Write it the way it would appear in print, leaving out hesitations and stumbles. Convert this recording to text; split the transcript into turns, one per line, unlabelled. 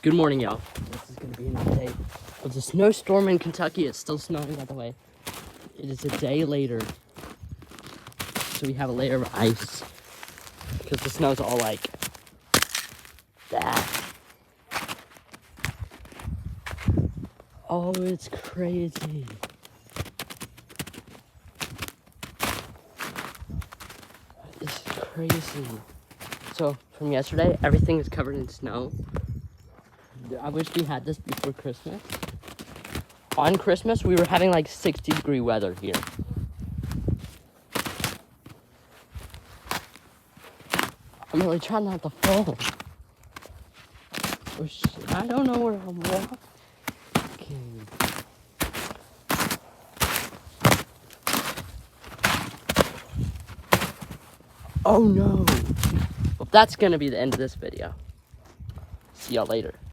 Good morning, y'all. This is gonna be another day. It's a snowstorm in Kentucky. It's still snowing, by the way. It is a day later, so we have a layer of ice because the snow's all like that. Oh, it's crazy. It's crazy. So from yesterday, everything is covered in snow. I wish we had this before Christmas. On Christmas, we were having like 60-degree weather here. I'm really trying not to fall. Oh shit, I don't know where I'm walking. Oh no. Well, that's gonna be the end of this video. See y'all later.